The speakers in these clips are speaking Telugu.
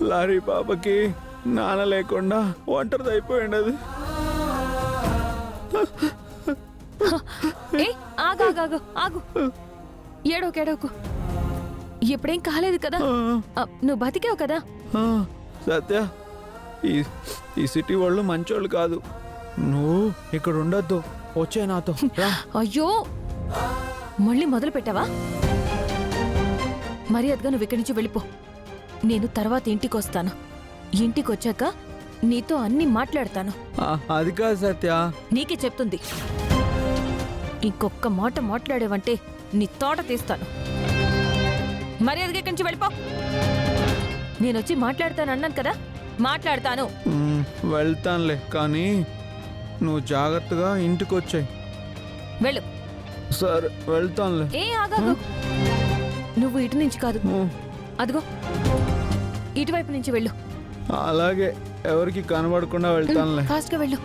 లారీ పాపకి నాన్న లేకుండా ఒంటరిది అయిపోయింది అది. ఏ ఆగు ఆగు ఆగు ఆగు, ఏడోకు ఏడోకు, ఎప్పుడేం కాలేదు కదా, నువ్వు బతికావు కదా. సత్య, ఈ సిటీ వాళ్ళు మంచోళ్ళు కాదు. నువ్వు ఇక్కడ ఉండొద్దు, వచ్చే నాతో రా. అయ్యో, మళ్ళీ మొదలు పెట్టావా? మర్యాదగా నువ్వు ఇక్కడి నుంచి వెళ్ళిపో. నేను తర్వాత ఇంటికి వస్తాను. ఇంటికి వచ్చాక నీతో అన్ని మాట్లాడతాను. అది కాదు సత్య, నీకే చెప్తుంది. ఇంకొక్క మాట మాట్లాడేవంటే నీ తోట తీస్తాను. మర్యాదగా ఇక్కడి నుంచి వెళ్ళిపో. నేనొచ్చి మాట్లాడతాను అన్నాను కదా, మాట్లాడతాను. వెళ్తానులే, కానీ నువ్వు జాగ్రత్తగా ఇంటికి వచ్చాయి. వెళ్ళు. సరే వెళ్తానులే. ఏ ఆగాగు, నువ్వు ఇటు నుంచి కాదు, అదిగో ఇటువైపు నుంచి వెళ్ళు. అలాగే, ఎవరికి కనబడకుండా వెళ్తానులే. ఫాస్ట్గా వెళ్ళు.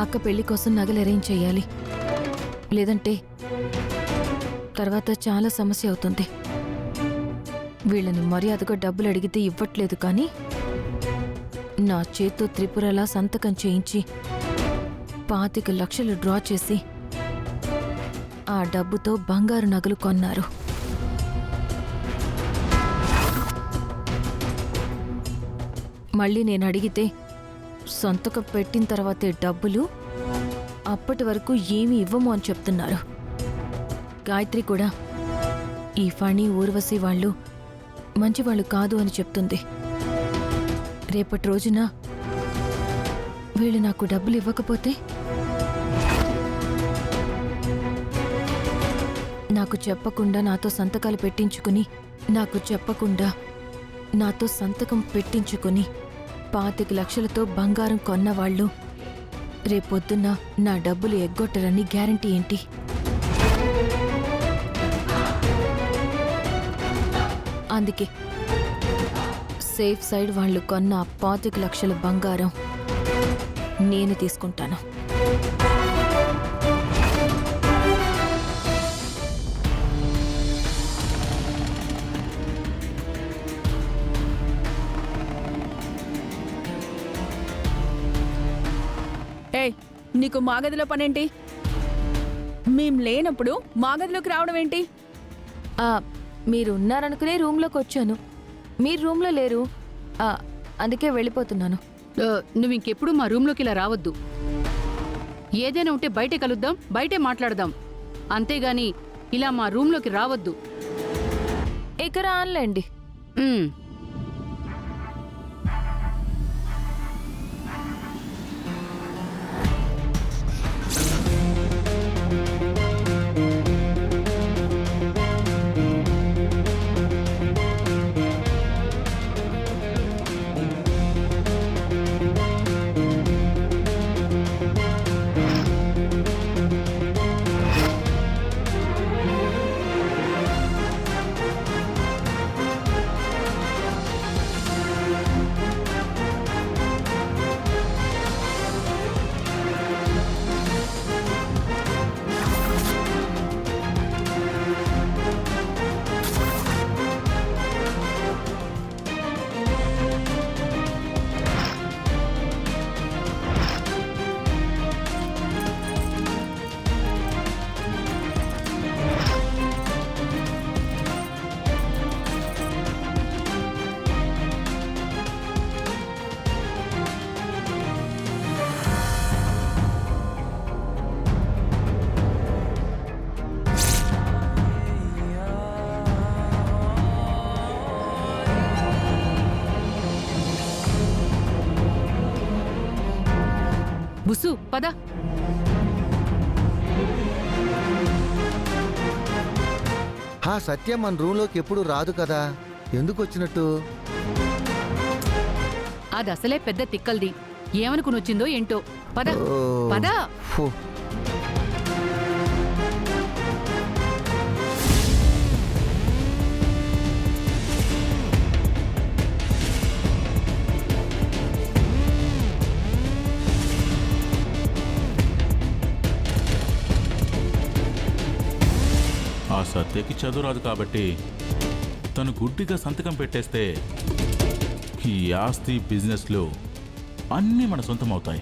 అక్క పెళ్లి కోసం నగలు అరేంజ్ చేయాలి, లేదంటే తర్వాత చాలా సమస్య అవుతుంది. వీళ్ళని మర్యాదగా డబ్బులు అడిగితే ఇవ్వట్లేదు, కానీ నా చేత్తో త్రిపురలా సంతకం చేయించి 25 లక్షలు డ్రా చేసి ఆ డబ్బుతో బంగారు నగలు కొన్నారు. మళ్ళీ నేను అడిగితే సంతకం పెట్టిన తర్వాతే డబ్బులు, అప్పటి వరకు ఏమీ ఇవ్వము అని చెప్తున్నారు. గాయత్రి కూడా ఈ ఫణి, ఊర్వశి వాళ్ళు మంచివాళ్ళు కాదు అని చెప్తుంది. రేపటి రోజున వీళ్ళు నాకు డబ్బులు ఇవ్వకపోతే నాకు చెప్పకుండా నాతో సంతకాలు పెట్టించుకుని, నాకు చెప్పకుండా నాతో సంతకం పెట్టించుకుని 25 లక్షలతో బంగారం కొన్నవాళ్ళు రేపొద్దున్న నా డబ్బులు ఎగ్గొట్టరని గ్యారంటీ ఏంటి? అందుకే సేఫ్ సైడ్ వాళ్ళు కొన్న 25 లక్షల బంగారం నేను తీసుకుంటాను. ఏయ్, నీకు మా గదిలో పనేంటి? మేం లేనప్పుడు మా గదిలోకి రావడం ఏంటి? మీరు ఉన్నారనుకునే రూమ్లోకి వచ్చాను. మీరు రూమ్లో లేరు, అందుకే వెళ్ళిపోతున్నాను. నువ్వు ఇంకెప్పుడు మా రూమ్లోకి ఇలా రావద్దు. ఏదైనా ఉంటే బయటే కలుద్దాం, బయటే మాట్లాడదాం, అంతేగాని ఇలా మా రూమ్లోకి రావద్దు. ఇక్కడ ఆన్లేండి. బుసు పద. సత్య మన రూమ్లోకి ఎప్పుడు రాదు కదా, ఎందుకు వచ్చినట్టు? అది అసలే పెద్ద తిక్కల్ది. ఏమనుకుని వచ్చిందో ఏంటో. పద ఓ, పద. ఫు. ఆ సత్యకి చదువు రాదు కాబట్టి తను గుడ్డిగా సంతకం పెట్టేస్తే ఈ ఆస్తి బిజినెస్లో అన్నీ మన సొంతం అవుతాయి.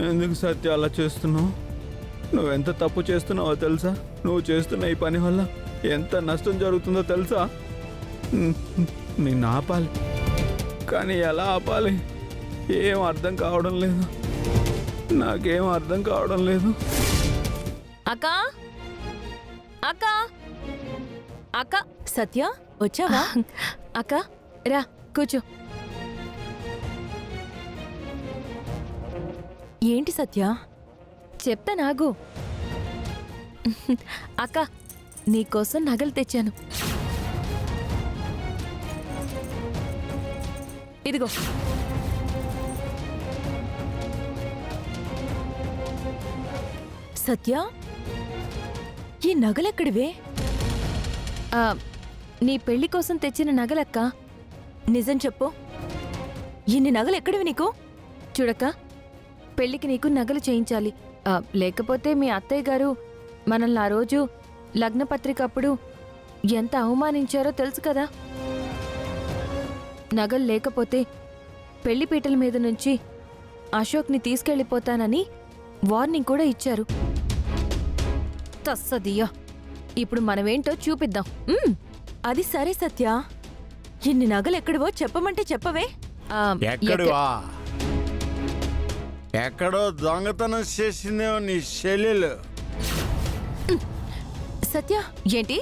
ఎందుకు సత్య అలా చేస్తున్నావు? నువ్వెంత తప్పు చేస్తున్నావో తెలుసా? నువ్వు చేస్తున్న ఈ పని వల్ల ఎంత నష్టం జరుగుతుందో తెలుసా? నేను ఆపాలి, కానీ ఎలా ఆపాలి? ఏం అర్థం కావడం లేదు, నాకేం అర్థం కావడం లేదు. అక్క అక్క అక్క సత్య వచ్చావా? అక్క రా కూర్చో. ఏంటి సత్య? చెప్తా నాగు. అక్క నీకోసం నగలు తెచ్చాను. ఇదిగో. సత్య, ఈ నగలెక్కడివే? ఆ, నీ పెళ్లి కోసం తెచ్చిన నగలక్క. నిజం చెప్పు, ఇన్ని నగలెక్కడివి నీకు? చూడక్క, పెళ్లికి నీకు నగలు చేయించాలి. లేకపోతే మీ అత్తయ్య గారు మనల్ని ఆ రోజు లగ్నపత్రిక అప్పుడు ఎంత అవమానించారో తెలుసు కదా. నగలు లేకపోతే పెళ్లి పీటల మీద నుంచి అశోక్ని తీసుకెళ్ళిపోతానని వార్నింగ్ కూడా ఇచ్చారు. తస్సదియ్యా, ఇప్పుడు మనమేంటో చూపిద్దాం. అది సరే సత్య, ఇన్ని నగలెక్కడివో చెప్పమంటే చెప్పవే. ఆ, ఎక్కడివా? ఎక్కడో దొంగతనం చేసిందేమో నీ చెల్లెలు. సత్య, ఏంటి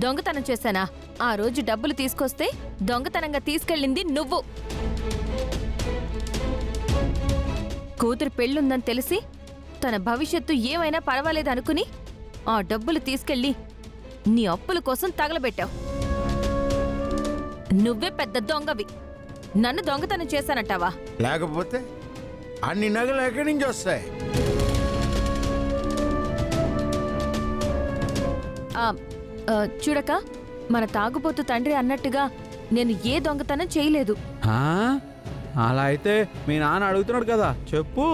దొంగతనం చేశానా? ఆ రోజు డబ్బులు తీసుకొస్తే దొంగతనంగా తీసుకెళ్ళింది నువ్వు. కూతురు పెళ్ళుందని తెలిసి తన భవిష్యత్తు ఏమైనా పర్వాలేదనుకుని ఆ డబ్బులు తీసుకెళ్ళి నీ అప్పుల కోసం తగలబెట్టావు. నువ్వే పెద్ద దొంగవి. నన్ను దొంగతనం చేశానంటావా? లేకపోతే అన్ని నగలు ఎక్కడి నుంచి వస్తాయి? చూడక, మన తాగుబోతు తండ్రి అన్నట్టుగా నేను ఏ దొంగతనం చేయలేదు. ఆ? అలా అయితే మీ నాన్న అడుగుతున్నాడు కదా, చెప్పు.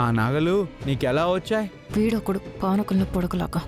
ఆ నగలు నీకెలా వచ్చాయి? వీడొకడు పానకులను పొడకలాగా.